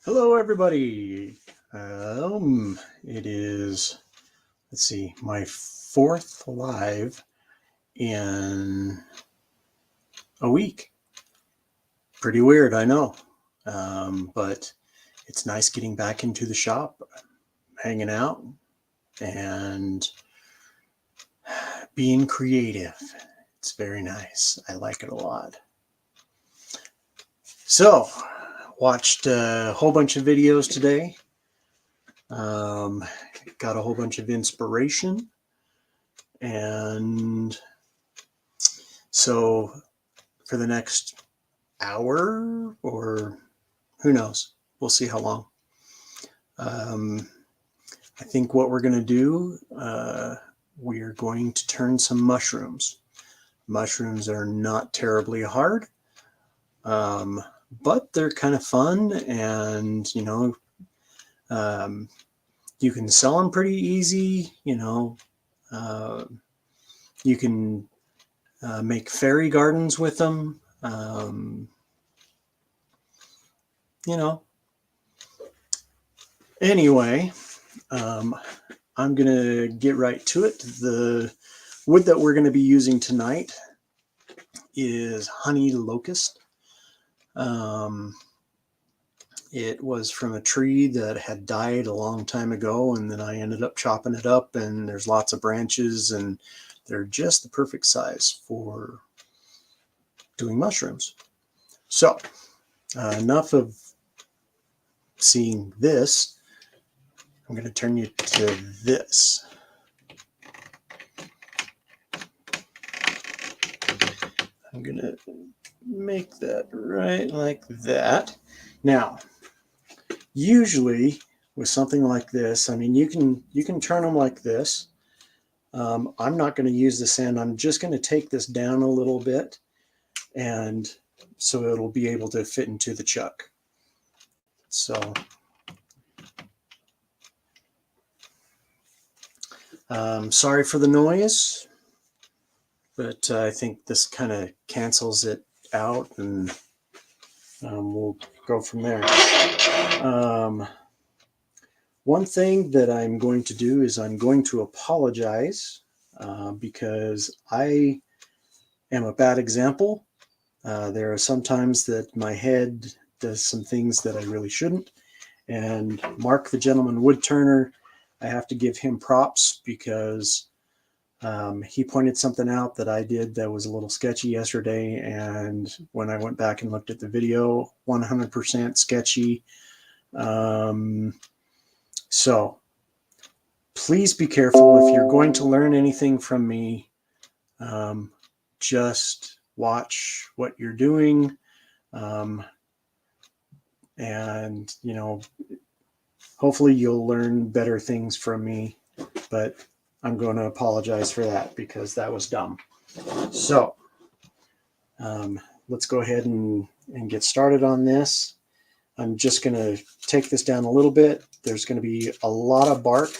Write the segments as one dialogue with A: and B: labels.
A: Hello, everybody. It is, let's see, my fourth live in a week. Pretty weird, I know. But it's nice getting back into the shop, hanging out, and being creative. It's very nice. I like it a lot. So, watched a whole bunch of videos today. Got a whole bunch of inspiration. And so for the next hour, or who knows, we'll see how long. I think what we're going to do, we are going to turn some mushrooms. Mushrooms are not terribly hard, but they're kind of fun, and you can sell them pretty easy. You can make fairy gardens with them. Anyway, I'm going to get right to it. The wood that we're going to be using tonight is honey locust. It was from a tree that had died a long time ago, and then I ended up chopping it up, and there's lots of branches, and they're just the perfect size for doing mushrooms. So, enough of seeing this. I'm going to turn you to this. I'm going to make that right like that. Now, usually with something like this, I mean, you can turn them like this. I'm not going to use this end. I'm just going to take this down a little bit, and so it'll be able to fit into the chuck. So sorry for the noise, but I think this kind of cancels it out, and we'll go from there. One thing that I'm going to do is I'm going to apologize because I am a bad example. There are some times that my head does some things that I really shouldn't. And Mark, the gentleman wood turner, I have to give him props because he pointed something out that I did that was a little sketchy yesterday. And when I went back and looked at the video, 100% sketchy. So please be careful. If you're going to learn anything from me, just watch what you're doing. And, hopefully you'll learn better things from me, but I'm going to apologize for that because that was dumb. So let's go ahead and get started on this. I'm just going to take this down a little bit. There's going to be a lot of bark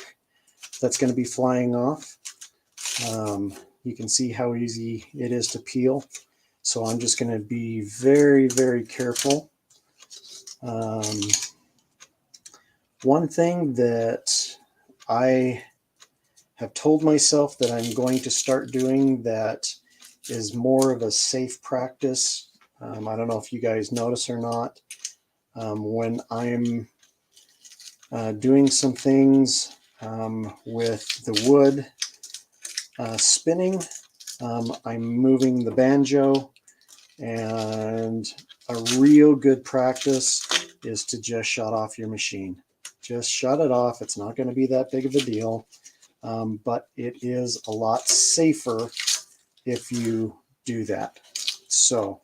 A: that's going to be flying off. You can see how easy it is to peel. So I'm just going to be very, very careful. One thing that I have told myself that I'm going to start doing that is more of a safe practice. I don't know if you guys notice or not. When I'm doing some things with the wood spinning, I'm moving the banjo, and a real good practice is to just shut off your machine. Just shut it off. It's not going to be that big of a deal, but it is a lot safer if you do that. So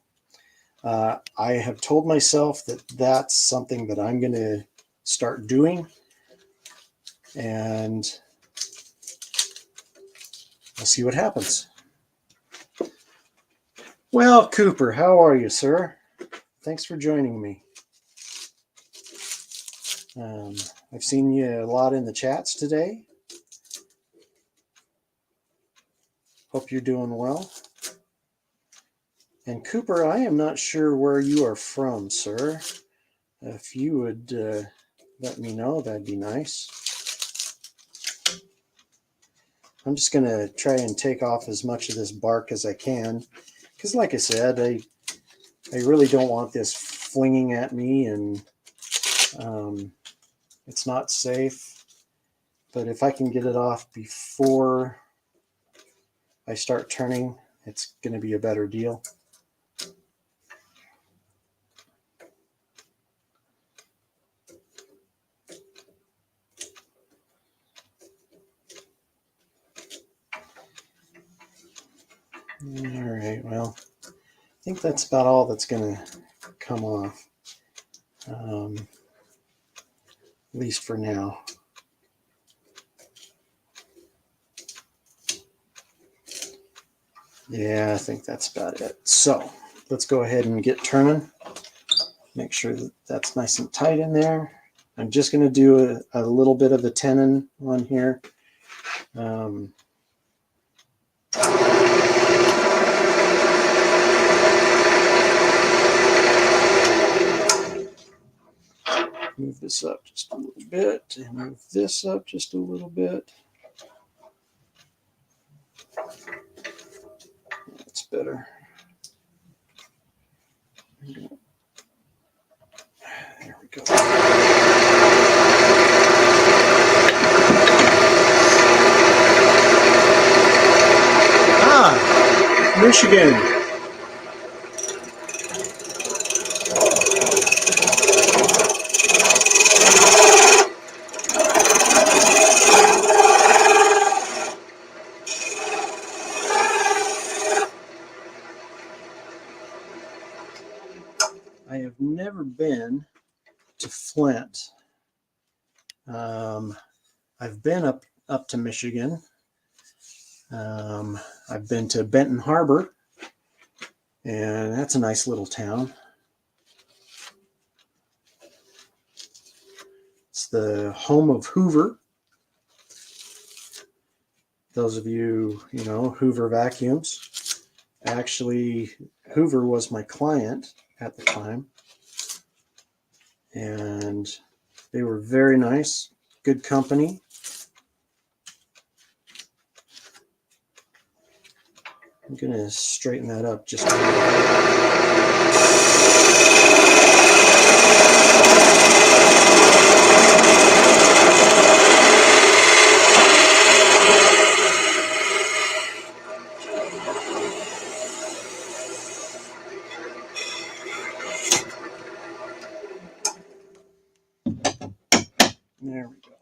A: I have told myself that that's something that I'm going to start doing, and we'll see what happens. Well, Cooper, how are you, sir? Thanks for joining me. I've seen you a lot in the chats today. Hope you're doing well. And Cooper, I am not sure where you are from, sir. If you would let me know, that'd be nice. I'm just going to try and take off as much of this bark as I can, because like I said, I really don't want this flinging at me, and it's not safe. But if I can get it off before I start turning, it's going to be a better deal. All right, well, I think that's about all that's going to come off, at least for now. Yeah, I think that's about it. So let's go ahead and get turning. Make sure that that's nice and tight in there. I'm just going to do a little bit of the tenon on here. Move this up just a little bit, and move this up just a little bit. That's better. There we go. Michigan. I have never been to Flint. I've been up to Michigan. I've been to Benton Harbor, and that's a nice little town. It's the home of Hoover. Those of you, know, Hoover vacuums. Actually, Hoover was my client at the time, and they were very nice, good company. I'm going to straighten that up just a little There we go.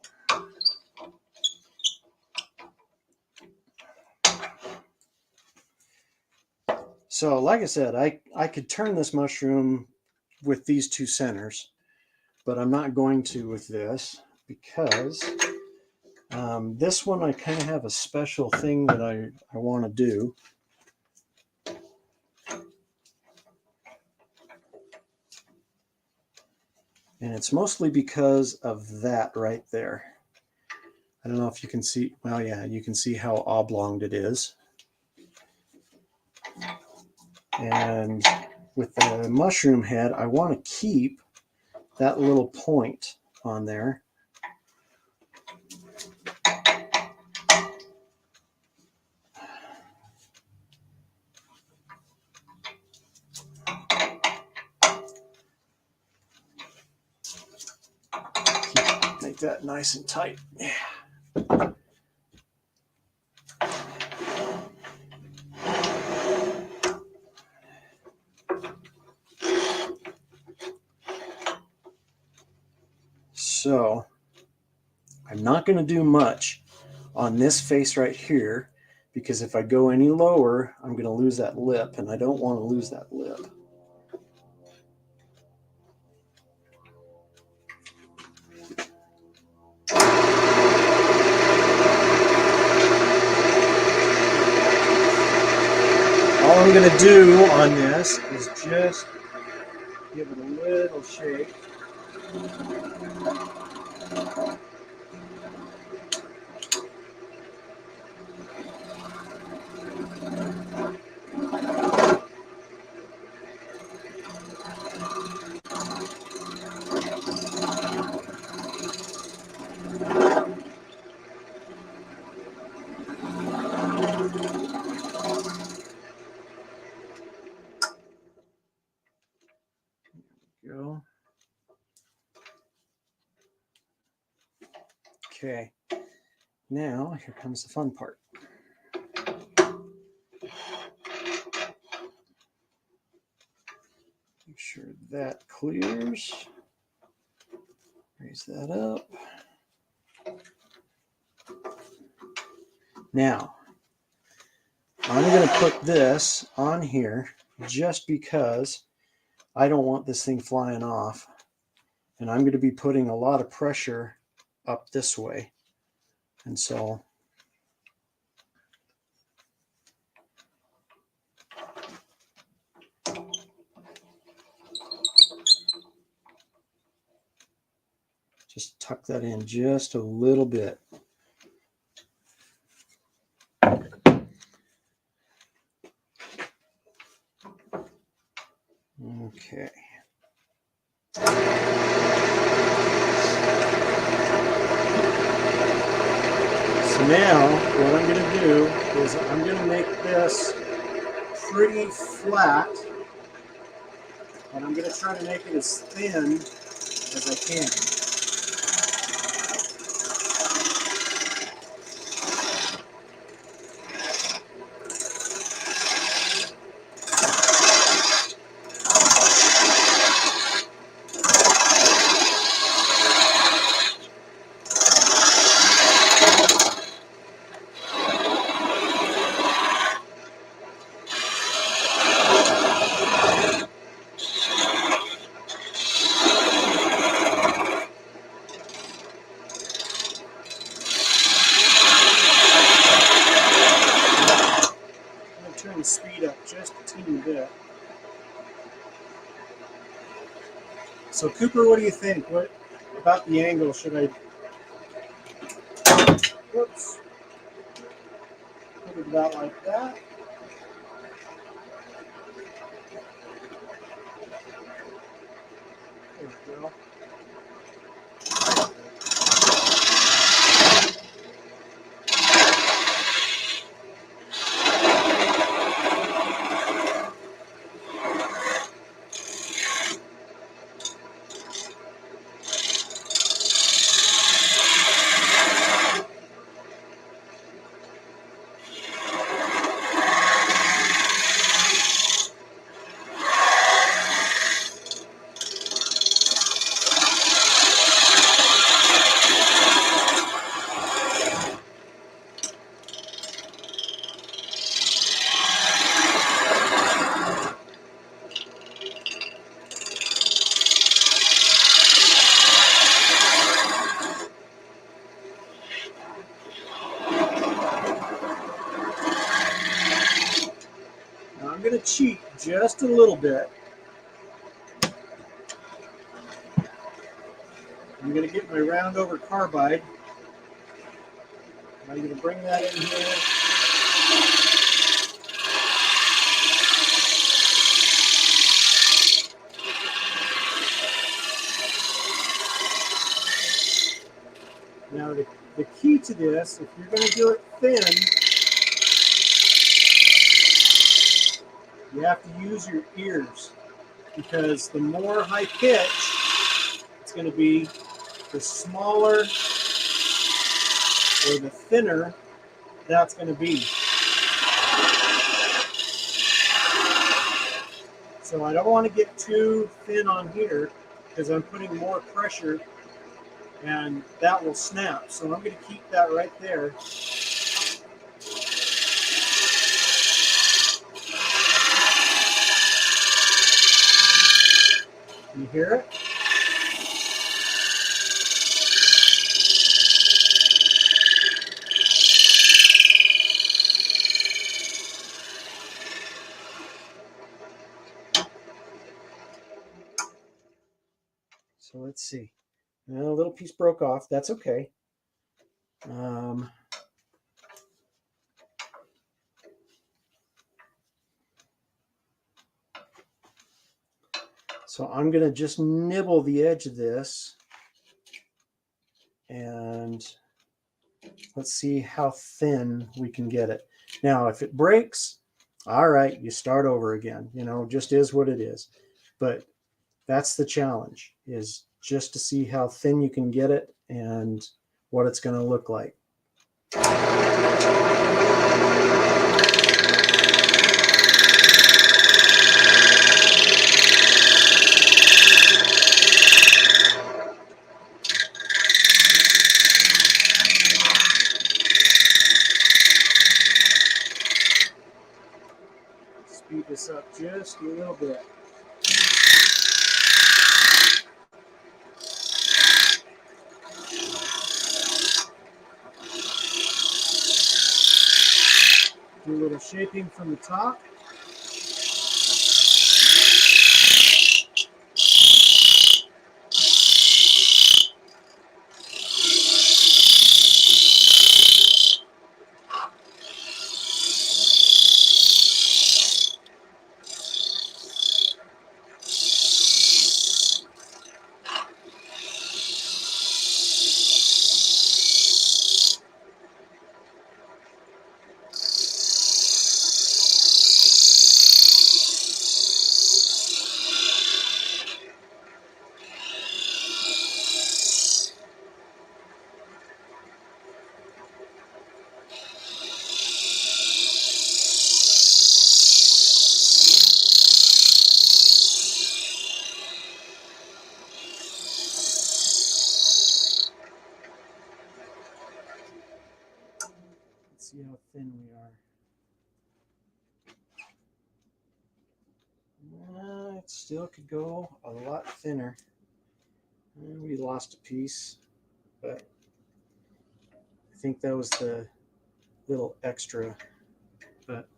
A: So like I said, I could turn this mushroom with these two centers, but I'm not going to with this, because this one I kind of have a special thing that I want to do. And it's mostly because of that right there. I don't know if you can see, well, yeah, you can see how oblonged it is. And with the mushroom head, I want to keep that little point on there. Make that nice and tight. Yeah. So I'm not going to do much on this face right here, because if I go any lower, I'm going to lose that lip, and I don't want to lose that lip. All I'm going to do on this is just give it a little shake. we go. Okay, now here comes the fun part. Make sure that clears. Raise that up. Now, I'm going to put this on here just because I don't want this thing flying off. And I'm going to be putting a lot of pressure up this way. And so just tuck that in just a little bit. Okay. So now what I'm going to do is I'm going to make this pretty flat, and I'm going to try to make it as thin as I can. Turn the speed up just a teeny bit. So Cooper, what do you think? What about the angle? Should I whoops, put it about like that? There we go. Now I'm going to cheat just a little bit. I'm going to get my round over carbide. I'm going to bring that in here. Now the key to this, if you're going to do it thin, you have to use your ears, because the more high pitch it's going to be, the smaller or the thinner that's going to be. So I don't want to get too thin on here because I'm putting more pressure and that will snap. So I'm going to keep that right there. You hear it? So let's see. Well, a little piece broke off. That's okay. So I'm going to just nibble the edge of this. And let's see how thin we can get it. Now, if it breaks, all right, you start over again. You know, just is what it is. But That's the challenge, is just to see how thin you can get it and what it's going to look like. Speed this up just a little bit. Do a little shaping from the top. Let's see how thin we are. It still could go a lot thinner. And we lost a piece, but I think that was the little extra. But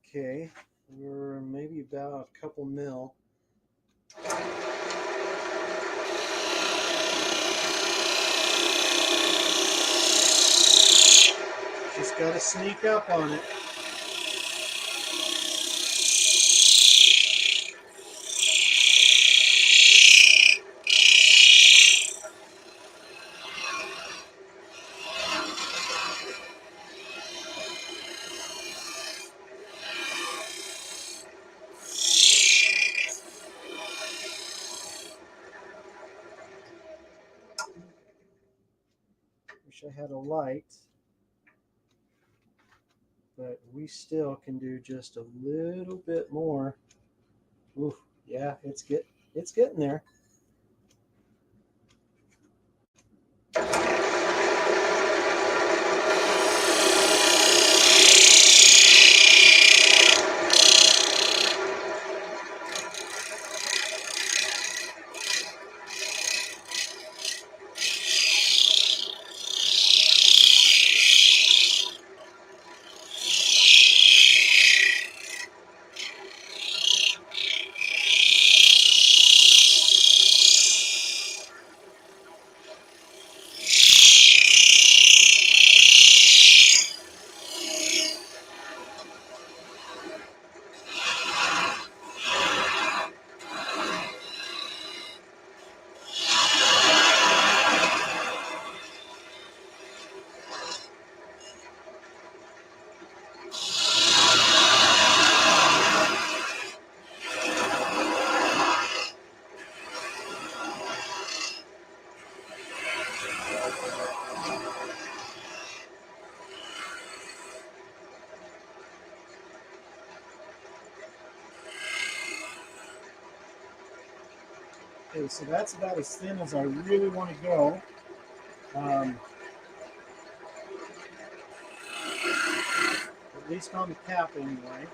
A: okay, we're maybe about a couple mil. Just got to sneak up on it. Wish I had a light, but we still can do just a little bit more. Ooh, yeah, it's getting there. Okay, so that's about as thin as I really want to go. At least on the cap anyway.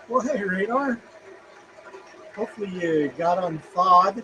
A: Well, hey, Radar. Hopefully you got unthawed.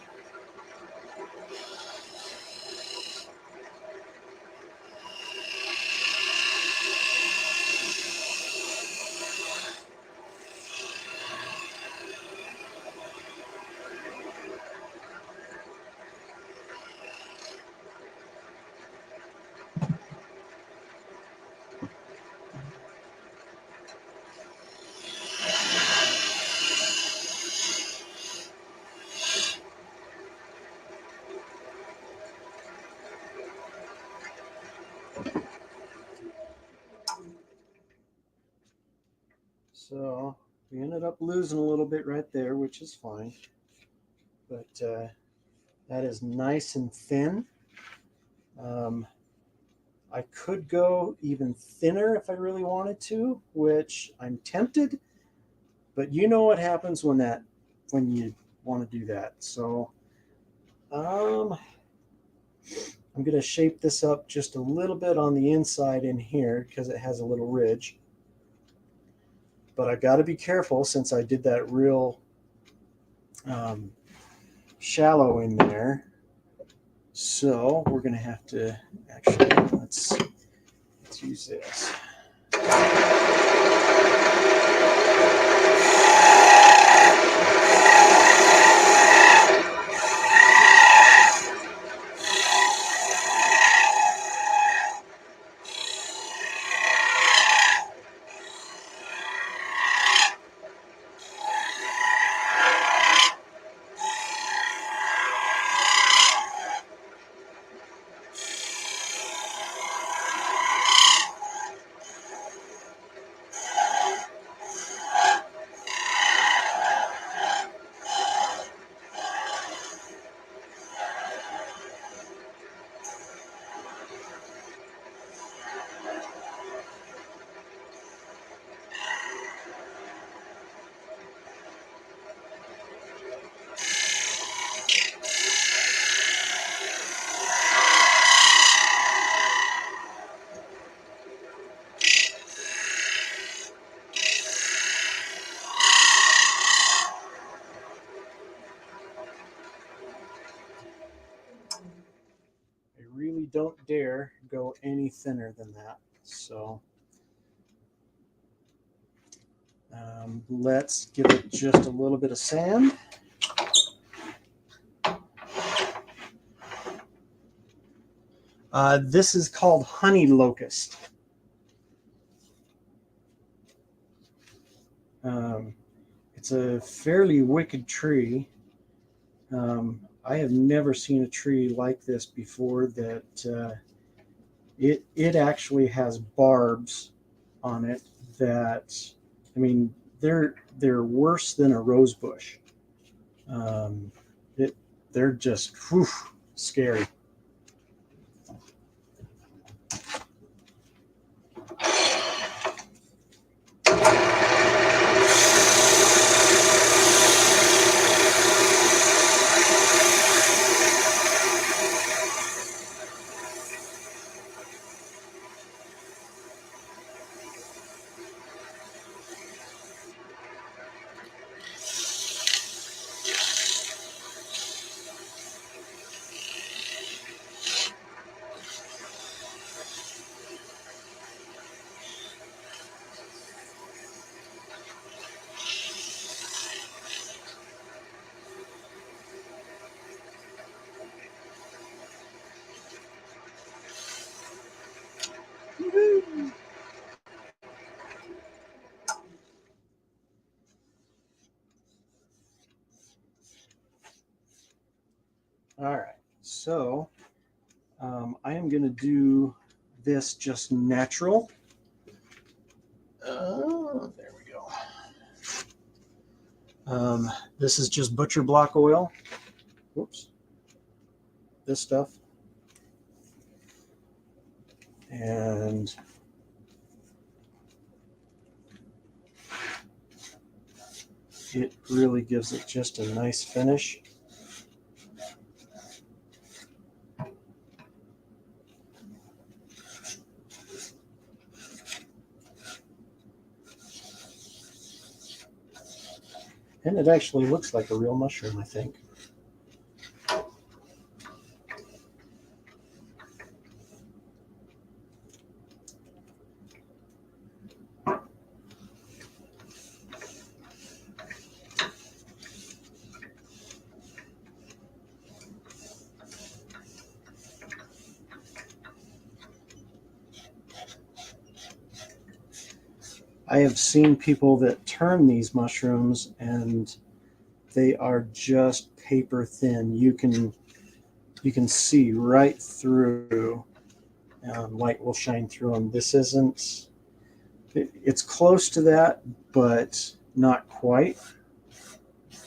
A: So we ended up losing a little bit right there, which is fine. But that is nice and thin. Um, I could go even thinner if I really wanted to, which I'm tempted. But you know what happens when you want to do that. So I'm going to shape this up just a little bit on the inside in here because it has a little ridge. But I got to be careful since I did that real shallow in there. So we're going to have to actually, let's use this. I really don't dare go any thinner than that. So let's give it just a little bit of sand. This is called honey locust. It's a fairly wicked tree. I have never seen a tree like this before that it actually has barbs on it that, I mean, they're worse than a rose bush. Um, they're just scary. All right, so I am going to do this just natural. There we go. This is just butcher block oil. Whoops. This stuff. And it really gives it just a nice finish. And it actually looks like a real mushroom, I think. I have seen people that turn these mushrooms and they are just paper thin. You can see right through. Light will shine through them. This isn't. It's close to that, but not quite.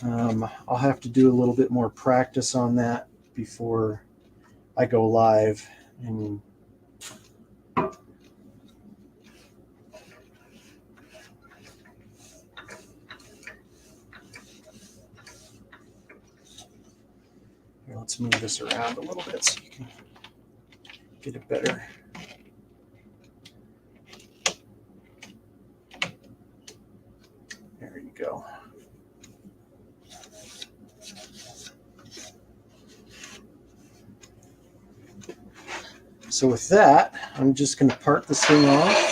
A: I'll have to do a little bit more practice on that before I go live. And here, let's move this around a little bit so you can get a better. There you go. So with that, I'm just going to part this thing off.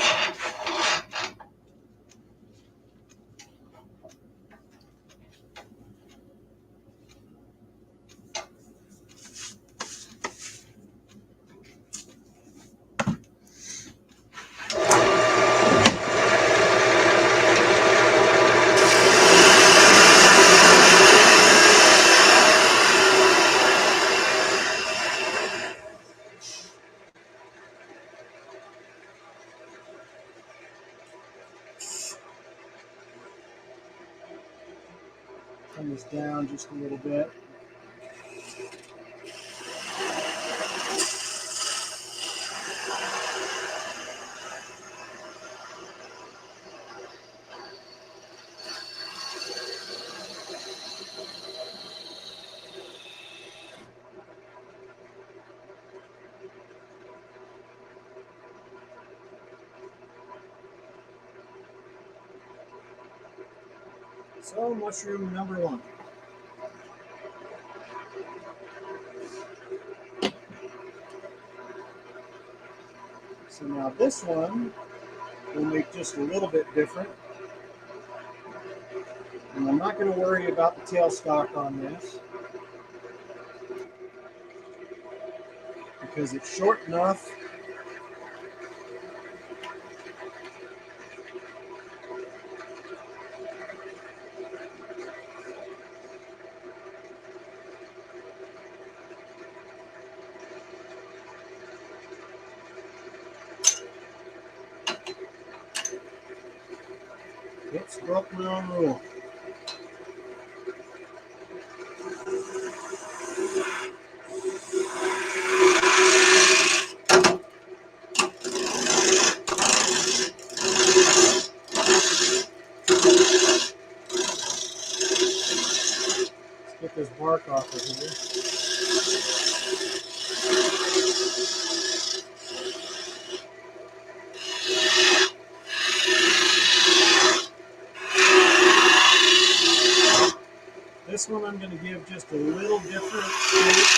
A: Turn this down just a little bit. So mushroom number one. So now this one will make just a little bit different. And I'm not going to worry about the tailstock on this because it's short enough. It's broke my own rule. Let's get this bark off of here. This one I'm going to give just a little different shape.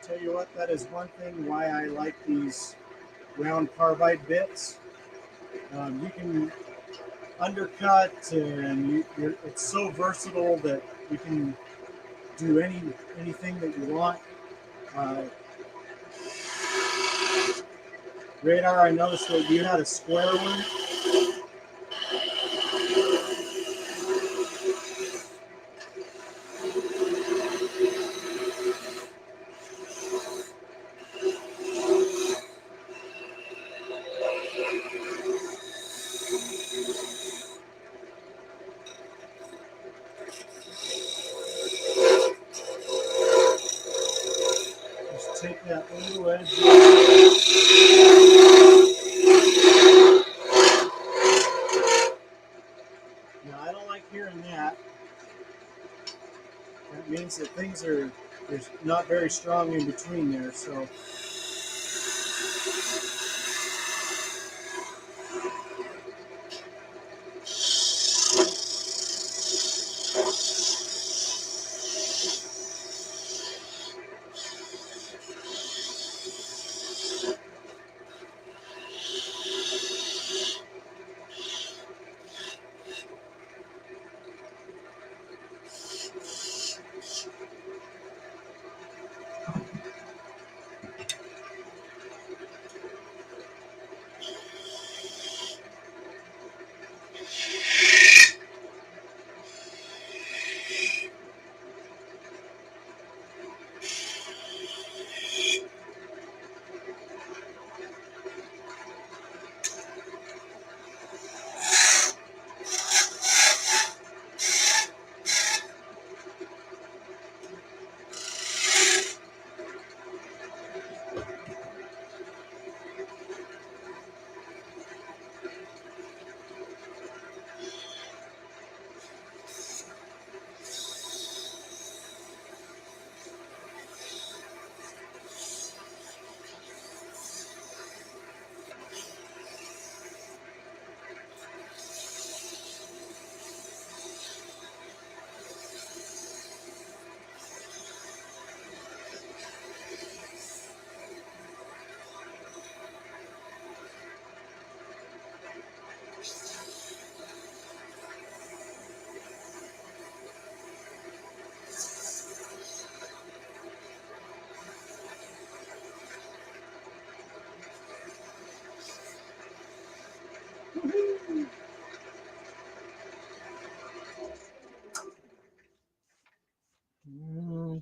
A: Tell you what, that is one thing why I like these round carbide bits. You can undercut, and it's so versatile that you can do anything that you want. Uh, Radar, I noticed that you had a square one. Just take that little edge. Now, I don't like hearing that. That means that things are there's not very strong in between there. So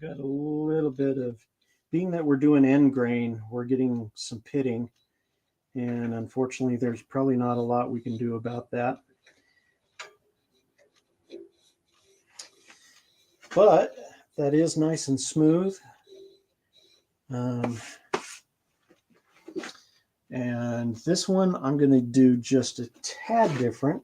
A: got a little bit of, being that we're doing end grain, we're getting some pitting, and unfortunately there's probably not a lot we can do about that. But that is nice and smooth. And this one I'm going to do just a tad different.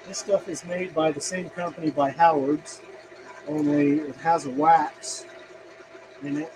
A: This stuff is made by the same company, by Howard's, only it has a wax in it.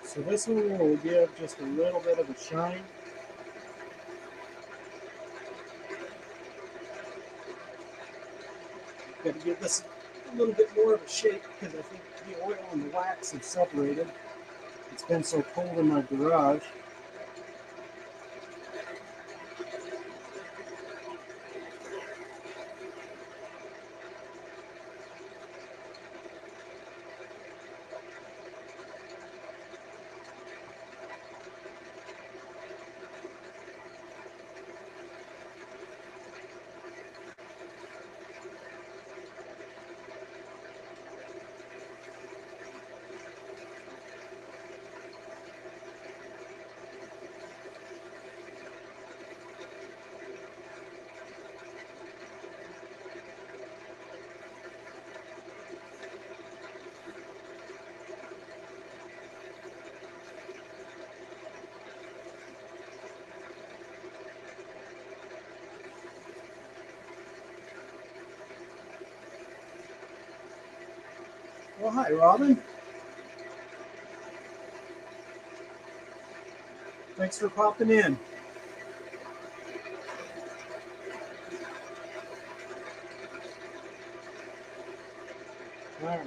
A: So this one will give just a little bit of a shine. Got to give this a little bit more of a shake because I think the oil and the wax have separated. It's been so cold in my garage. Well, hi, Robin. Thanks for popping in. All right.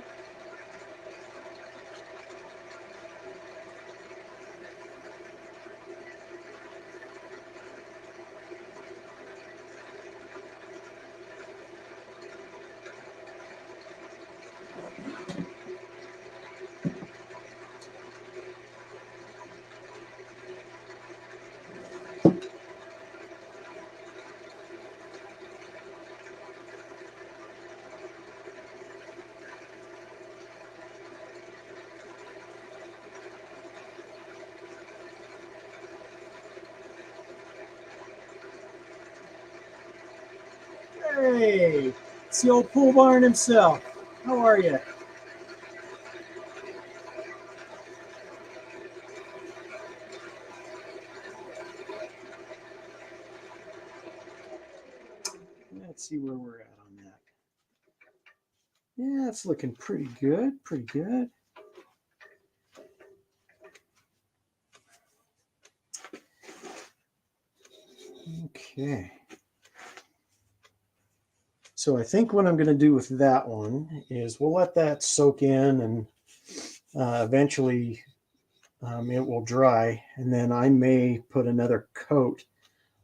A: Hey, it's the old pool barn himself. How are you? Let's see where we're at on that. Yeah, it's looking pretty good. Pretty good. Okay. So I think what I'm going to do with that one is we'll let that soak in, and eventually it will dry, and then I may put another coat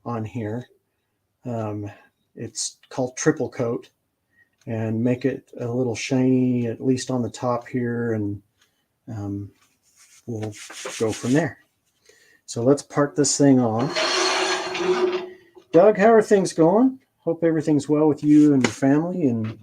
A: on here. It's called triple coat, and make it a little shiny, at least on the top here, and we'll go from there. So let's part this thing on. Doug, how are things going? Hope everything's well with you and your family. And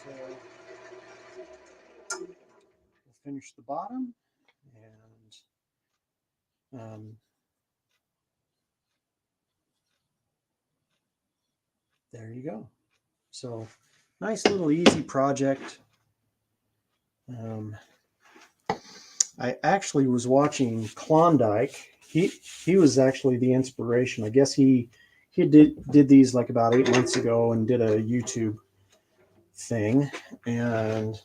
A: so we'll finish the bottom, and there you go. So nice little easy project. I actually was watching Klondike. He was actually the inspiration. I guess he did these like about 8 months ago and did a YouTube thing. And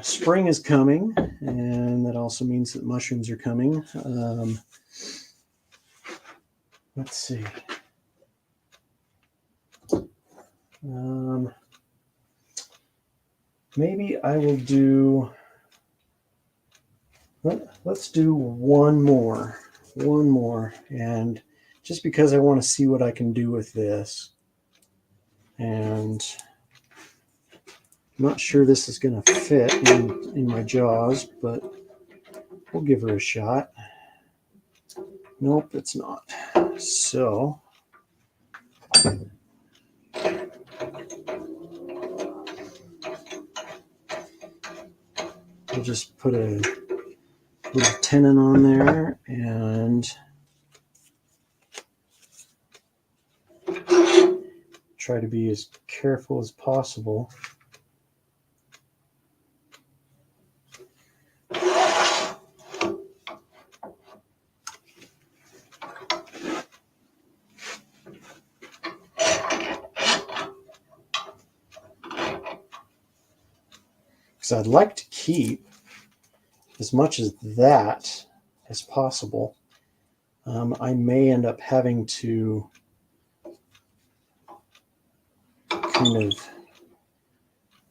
A: spring is coming, and that also means that mushrooms are coming. Let's see. Maybe I will do. Let's do one more, and just because I want to see what I can do with this, and I'm not sure this is going to fit in my jaws, but we'll give her a shot. Nope, it's not. So we'll just put a little tenon on there and try to be as careful as possible. Because I'd like to keep as much of that as possible. I may end up having to kind of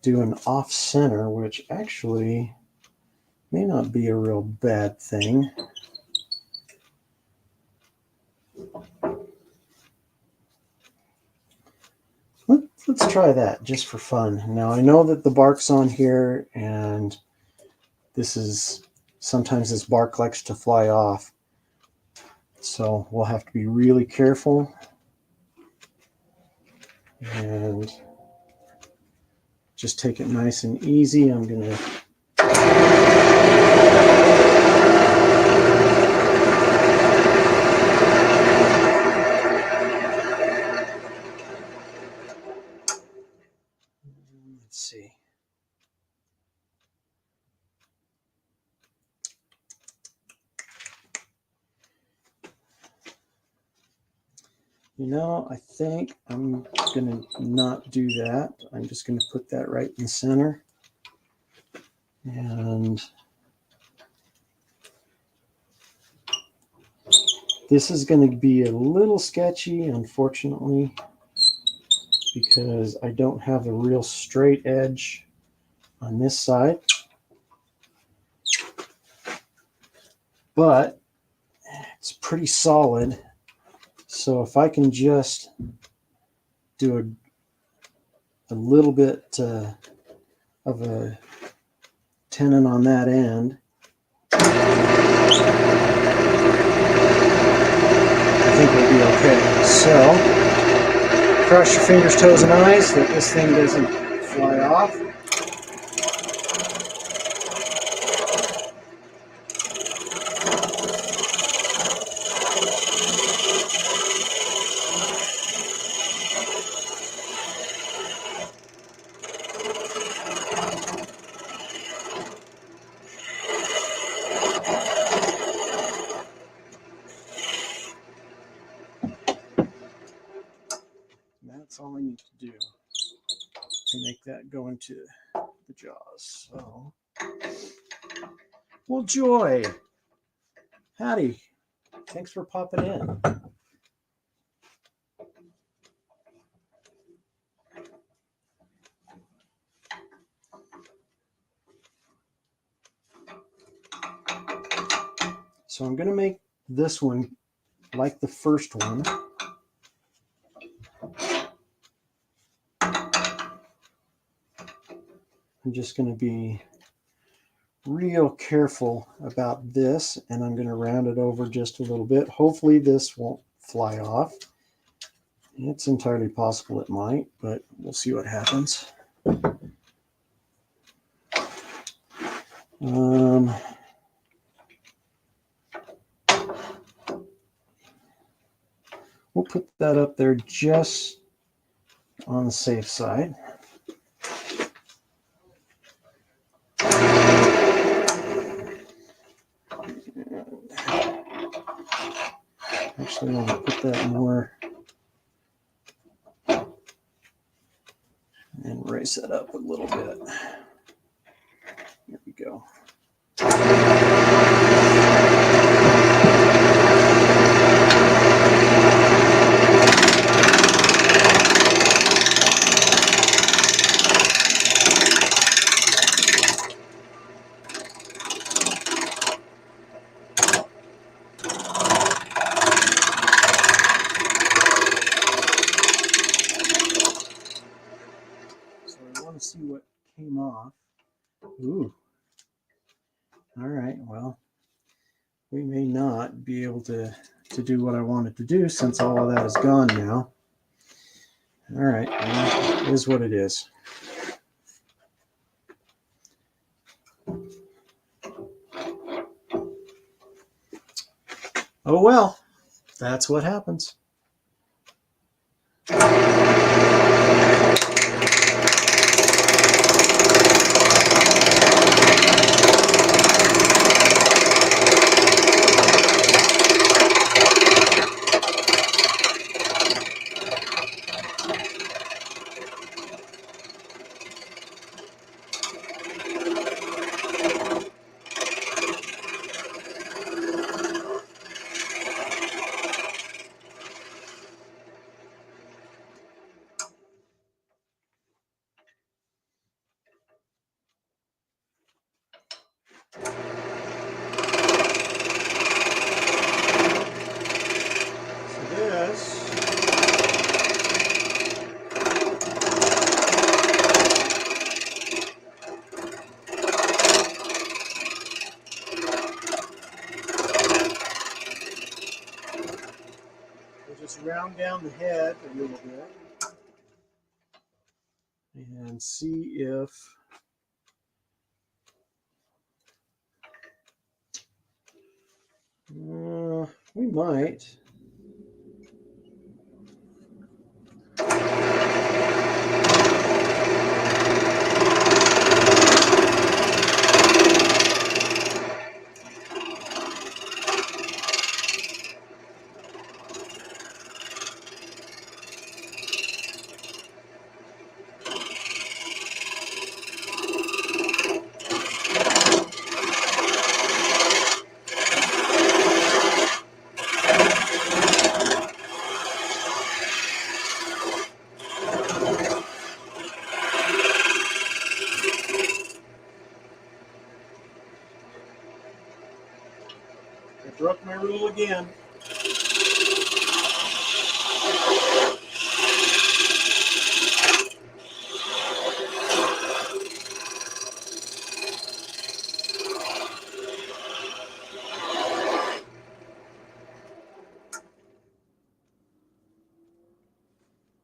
A: do an off center, which actually may not be a real bad thing. try that just for fun. Now I know that the bark's on here, and sometimes this bark likes to fly off. So we'll have to be really careful. And just take it nice and easy. I'm going to let's see. You know, I think I'm going to not do that. I'm just going to put that right in the center. And this is going to be a little sketchy, unfortunately, because I don't have a real straight edge on this side. But it's pretty solid. So if I can just do a little bit of a tenon on that end, I think we'll be okay. So cross your fingers, toes, and eyes that this thing doesn't fly off. That's all I need to do to make that go into the jaws. So, well, Joy, howdy. Thanks for popping in. So I'm going to make this one like the first one. I'm just going to be real careful about this, and I'm going to round it over just a little bit. Hopefully this won't fly off. It's entirely possible it might, but we'll see what happens. We'll put that up there just on the safe side. Actually, I'm going to put that more and raise that up a little bit. There we go. See what came off. Ooh. All right, well, we may not be able to do what I wanted to do since all of that is gone now. All right, well, it is what it is. Oh well, that's what happens. round down the head a little bit and see if we might. I broke my rule again.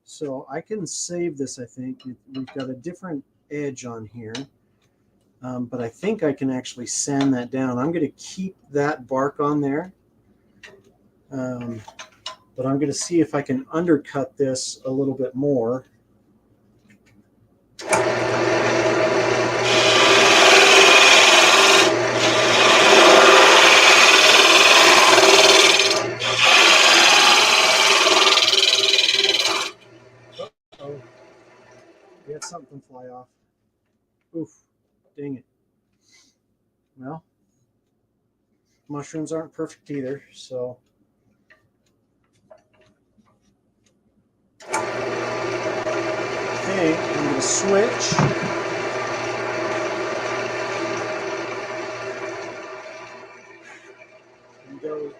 A: So I can save this, I think. We've got a different edge on here, but I think I can actually sand that down. I'm going to keep that bark on there, but I'm going to see if I can undercut this a little bit more. We had something fly off. Oof, dang it. Well, mushrooms aren't perfect either, so. Okay, I'm going to switch. And go.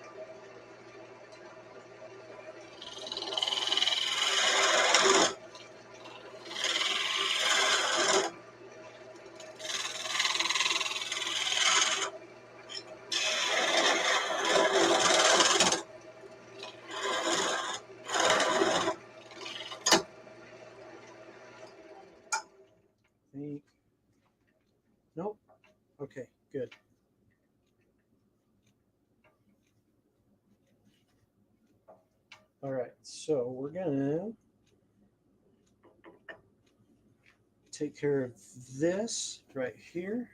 A: Nope. Okay, good. All right, so we're gonna take care of this right here.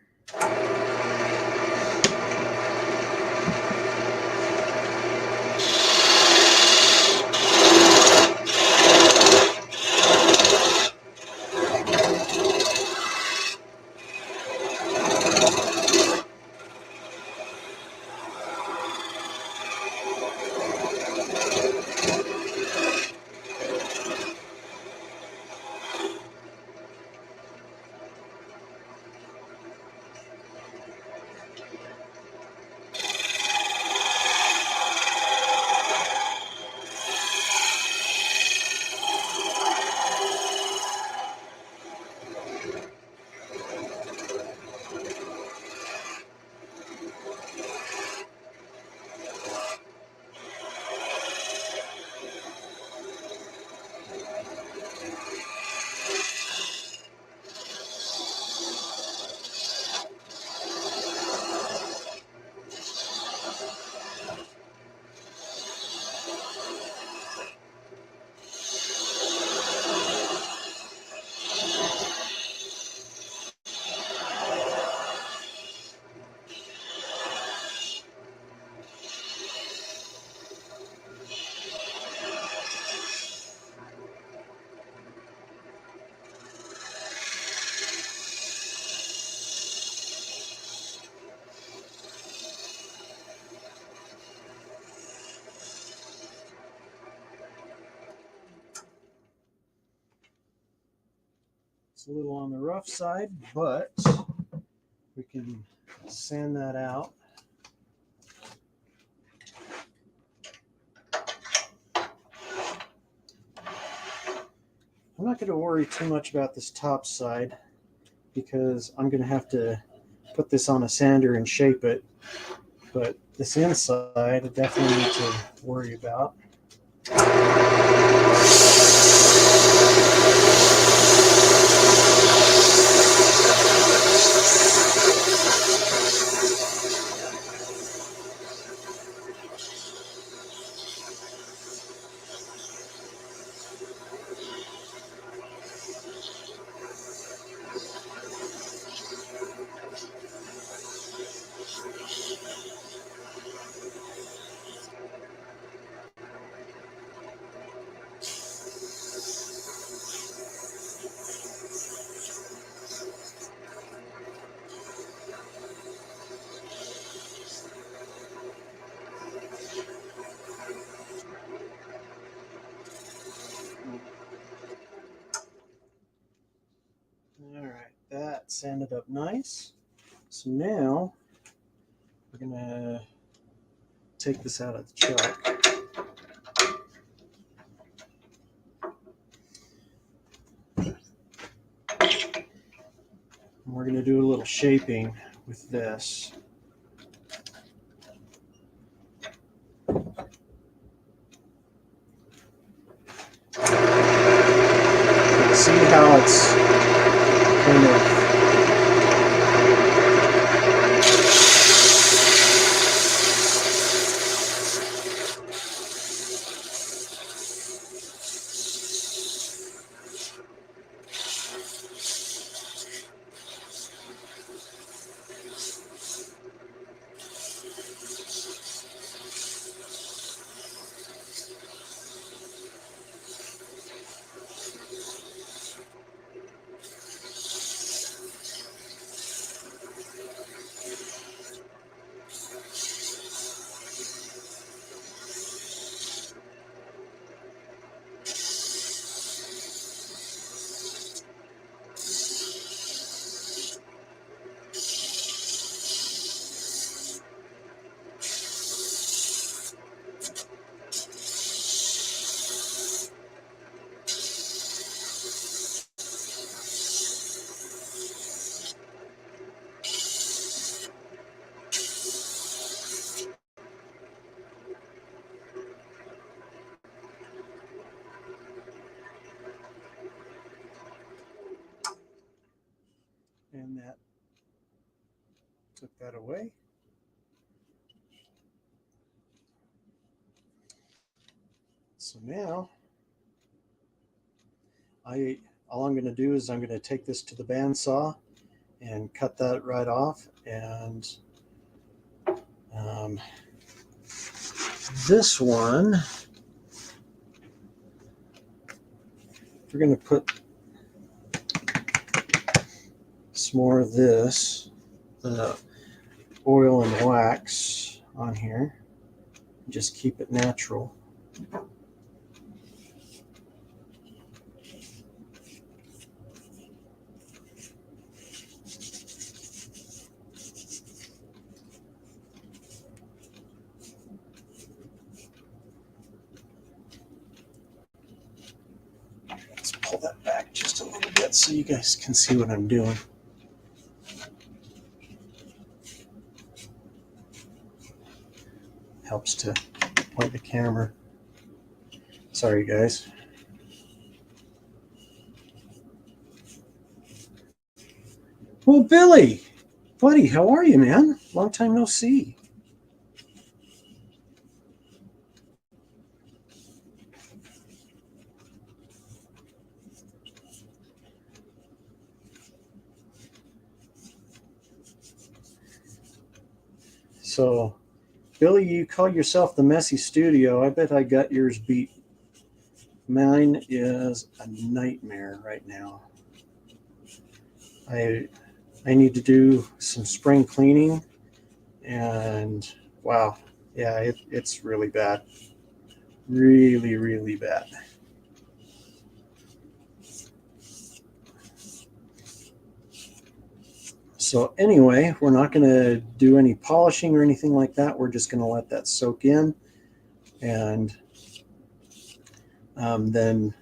A: It's a little on the rough side, but we can sand that out. I'm not going to worry too much about this top side because I'm going to have to put this on a sander and shape it. But this inside, I definitely need to worry about. All right, that sanded up nice. So now we're gonna take this out of the chuck. And we're gonna do a little shaping with this. See how it's kind of and that took that away. So now all I'm going to do is I'm going to take this to the bandsaw and cut that right off. And this one, we're going to put some more of this oil and wax on here. Just keep it natural. Let's pull that back just a little bit so you guys can see what I'm doing. Helps to point the camera. Sorry, guys. Well, Billy, buddy, how are you, man? Long time no see. So, Billy, you call yourself the Messy Studio. I bet I got yours beat. Mine is a nightmare right now. I need to do some spring cleaning, and wow, yeah, it's really bad. Really, really bad. So anyway, we're not going to do any polishing or anything like that. We're just going to let that soak in. And then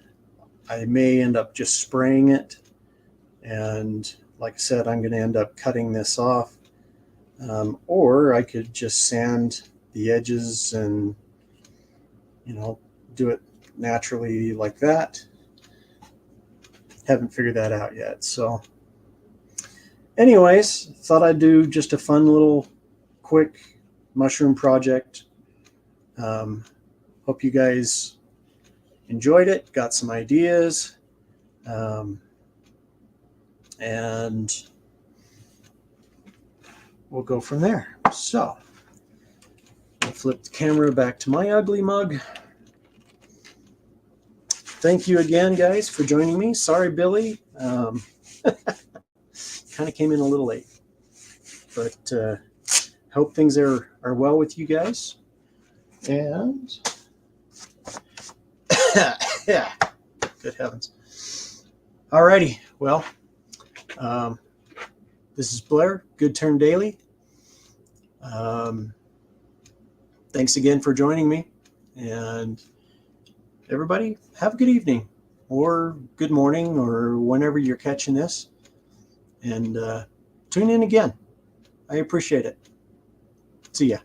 A: I may end up just spraying it. And like I said, I'm going to end up cutting this off. Or I could just sand the edges and, do it naturally like that. Haven't figured that out yet. So anyways, thought I'd do just a fun little quick mushroom project. Hope you guys enjoyed it, got some ideas, and we'll go from there. So I'll flip the camera back to my ugly mug. Thank you again, guys, for joining me. Sorry, Billy. Kind of came in a little late, but hope things are well with you guys. And yeah, good heavens. Alrighty, well, this is Blair, Good Turn Daily. Thanks again for joining me, and everybody have a good evening or good morning or whenever you're catching this, and tune in again. I appreciate it. See ya.